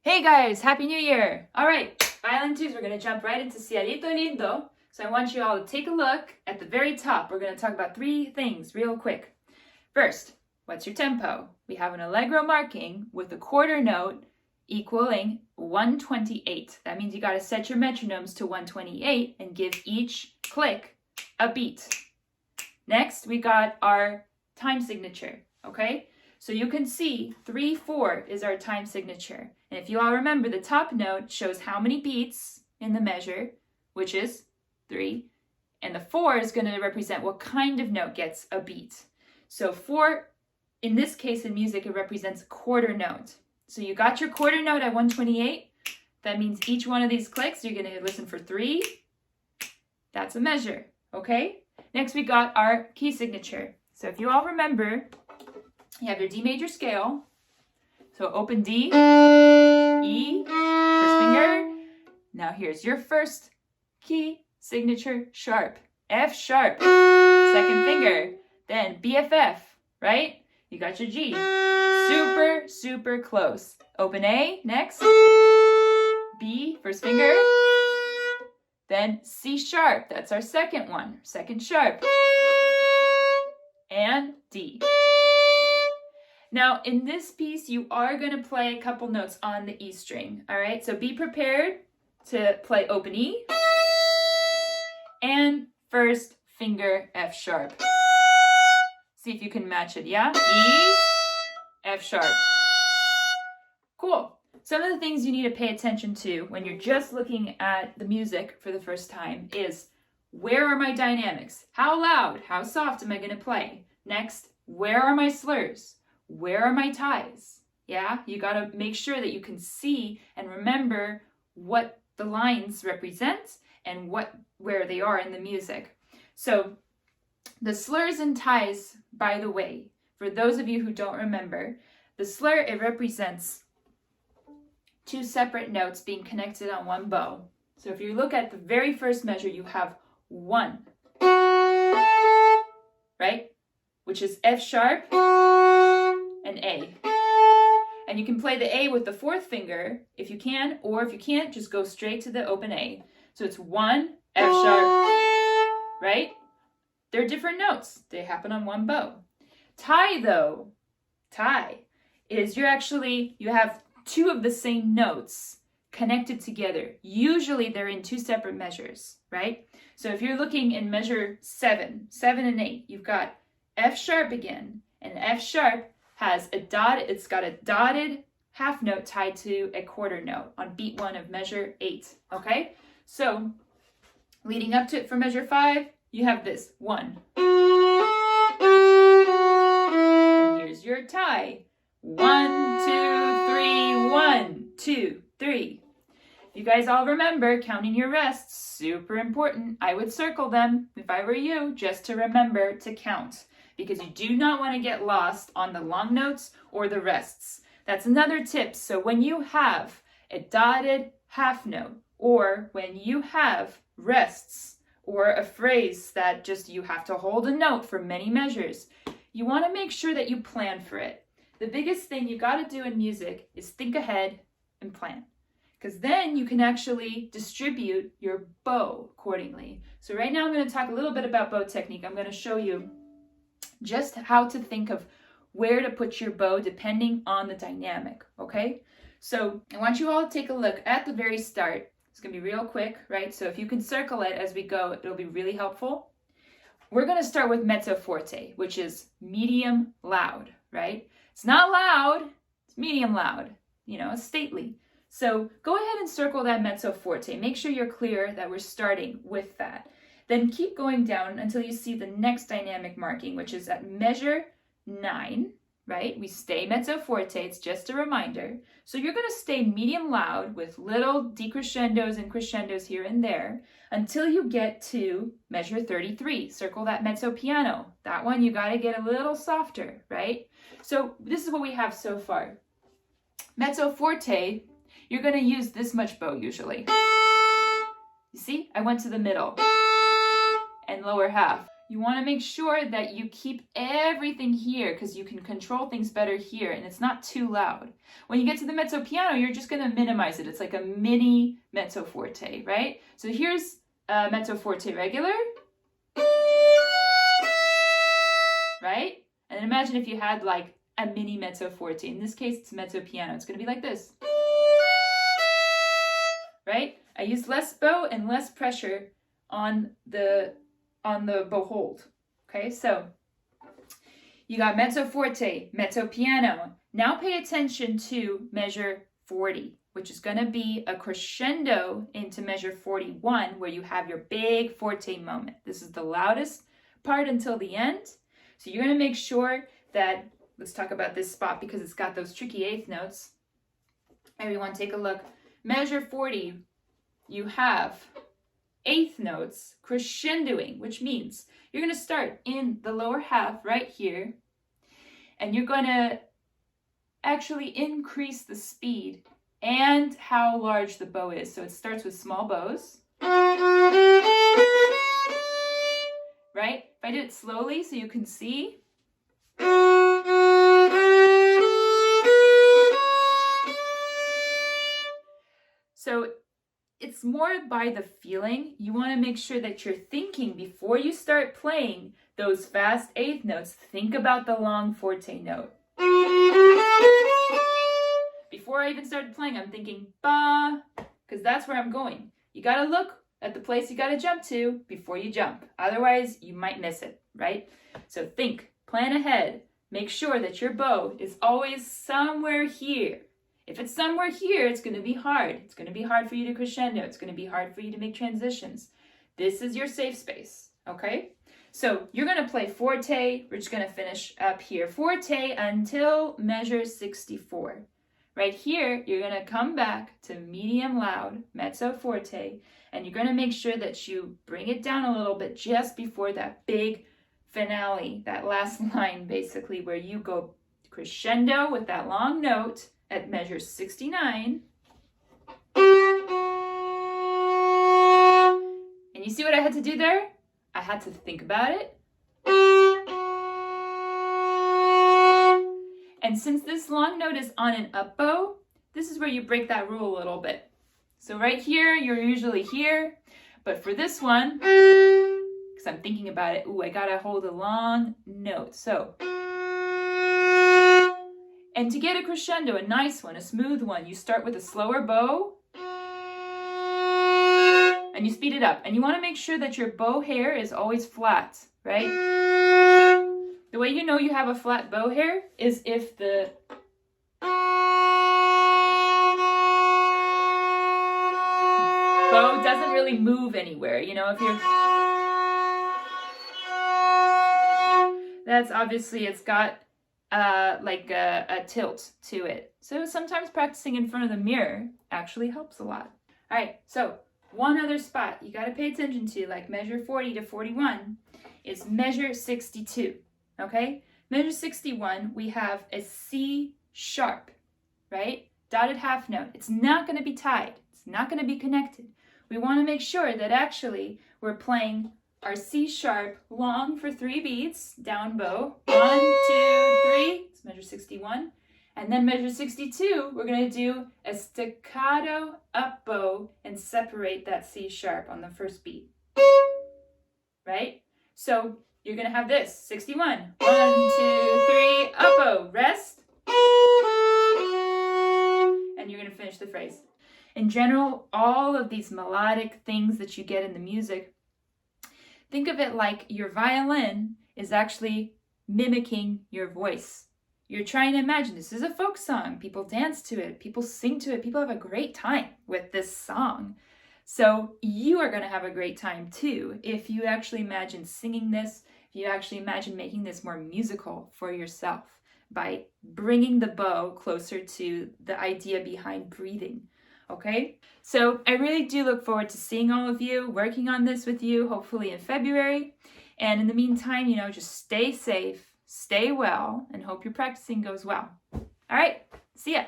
Hey guys, Happy New Year! Alright, Violin 2s, we're going to jump right into Cielito Lindo. So I want you all to take a look at the very top. We're going to talk about three things real quick. First, what's your tempo? We have an allegro marking with a quarter note equaling 128. That means you got to set your metronomes to 128 and give each click a beat. Next, we got our time signature, okay? So you can see 3/4 is our time signature. And if you all remember, the top note shows how many beats in the measure, which is 3. And the 4 is going to represent what kind of note gets a beat. So 4, in this case in music, it represents a quarter note. So you got your quarter note at 128. That means each one of these clicks, you're going to listen for 3. That's a measure, okay? Next, we got our key signature. So if you all remember, you have your D major scale. So open D, E, first finger. Now here's your first key signature sharp, F sharp, second finger. Then BFF, right? You got your G. Super, super close. Open A, next. B, first finger. Then C sharp, that's our second one, second sharp. And D. Now, in this piece, you are going to play a couple notes on the E string, all right? So be prepared to play open E and first finger F sharp. See if you can match it, yeah? E, F sharp. Cool. Some of the things you need to pay attention to when you're just looking at the music for the first time is, where are my dynamics? How loud, how soft am I going to play? Next, where are my slurs? Where are my ties? Yeah, you got to make sure that you can see and remember what the lines represent and where they are in the music. So the slurs and ties, by the way, for those of you who don't remember, the slur, it represents 2 separate notes being connected on one bow. So if you look at the very first measure, you have 1, right? Which is F sharp and A. And you can play the A with the 4th finger if you can, or if you can't, just go straight to the open A. So it's 1, F sharp, right? They're different notes. They happen on one bow. Tie though, tie is you have 2 of the same notes connected together. Usually they're in 2 separate measures, right? So if you're looking in measure 7 and 8, you've got F sharp again, and F sharp has it's got a dotted half note tied to a quarter note on beat 1 of measure 8, okay? So leading up to it for measure 5, you have this 1. And here's your tie. 1, 2, 3, 1, 2, 3. You guys all remember counting your rests, super important. I would circle them if I were you, just to remember to count, because you do not want to get lost on the long notes or the rests. That's another tip. So when you have a dotted half note, or when you have rests, or a phrase that just you have to hold a note for many measures, you want to make sure that you plan for it. The biggest thing you got to do in music is think ahead and plan, because then you can actually distribute your bow accordingly. So right now I'm going to talk a little bit about bow technique. I'm going to show you just how to think of where to put your bow depending on the dynamic, okay? So I want you all to take a look at the very start. It's going to be real quick, right? So if you can circle it as we go, it'll be really helpful. We're going to start with mezzo forte, which is medium loud, right? It's not loud, it's medium loud, stately. So go ahead and circle that mezzo forte. Make sure you're clear that we're starting with that. Then keep going down until you see the next dynamic marking, which is at measure 9, right? We stay mezzo forte, it's just a reminder. So you're going to stay medium loud with little decrescendos and crescendos here and there until you get to measure 33. Circle that mezzo piano. That one you got to get a little softer, right? So this is what we have so far. Mezzo forte, you're going to use this much bow usually. You see, I went to the middle and lower half. you want to make sure that you keep everything here because you can control things better here and it's not too loud. When you get to the mezzo piano, you're just going to minimize it. It's like a mini mezzo forte, right? So here's a mezzo forte regular, right? And then imagine if you had like a mini mezzo forte. In this case, it's mezzo piano. It's going to be like this, right? I use less bow and less pressure on the bow hold. Okay, so you got mezzo forte, mezzo piano. Now pay attention to measure 40, which is going to be a crescendo into measure 41, where you have your big forte moment. This is the loudest part until the end. So you're going to make sure that, let's talk about this spot because it's got those tricky eighth notes. Everyone take a look. Measure 40, you have eighth notes crescendoing, which means you're going to start in the lower half right here, and you're going to actually increase the speed and how large the bow is. So it starts with small bows, right? If I did it slowly so you can see, so it's more by the feeling. You want to make sure that you're thinking before you start playing those fast eighth notes. Think about the long forte note. Before I even started playing, I'm thinking ba, because that's where I'm going. You got to look at the place you got to jump to before you jump. Otherwise, you might miss it, right? So think, plan ahead. Make sure that your bow is always somewhere here. If it's somewhere here, it's going to be hard. It's going to be hard for you to crescendo. It's going to be hard for you to make transitions. This is your safe space, okay? So you're going to play forte. We're just going to finish up here. Forte until measure 64. Right here, you're going to come back to medium loud, mezzo forte, and you're going to make sure that you bring it down a little bit just before that big finale, that last line basically, where you go crescendo with that long note at measure 69. And you see what I had to do there? I had to think about it. And since this long note is on an up bow, this is where you break that rule a little bit. So right here, you're usually here. But for this one, because I'm thinking about it, I gotta hold a long note. So, and to get a crescendo, a nice one, a smooth one, you start with a slower bow and you speed it up. And you want to make sure that your bow hair is always flat, right? The way you know you have a flat bow hair is if the bow doesn't really move anywhere. You know, if you're... That's obviously, it's got like a tilt to it. So sometimes practicing in front of the mirror actually helps a lot. All right, so one other spot you got to pay attention to, like measure 40 to 41, is measure 62, okay? Measure 61, we have a C sharp, right? Dotted half note. It's not going to be tied. It's not going to be connected. We want to make sure that actually we're playing our C sharp long for 3 beats, down bow, 1, 2, 3, it's measure 61. And then measure 62, we're going to do a staccato up bow and separate that C sharp on the first beat, right? So you're going to have this, 61, 1, 2, 3, up bow, rest, and you're going to finish the phrase. In general, all of these melodic things that you get in the music, think of it like your violin is actually mimicking your voice. You're trying to imagine, this is a folk song. People dance to it. People sing to it. People have a great time with this song. So you are going to have a great time too if you actually imagine singing this, if you actually imagine making this more musical for yourself by bringing the bow closer to the idea behind breathing. Okay, so I really do look forward to seeing all of you, working on this with you, hopefully in February. And in the meantime, you know, just stay safe, stay well, and hope your practicing goes well. All right, see ya.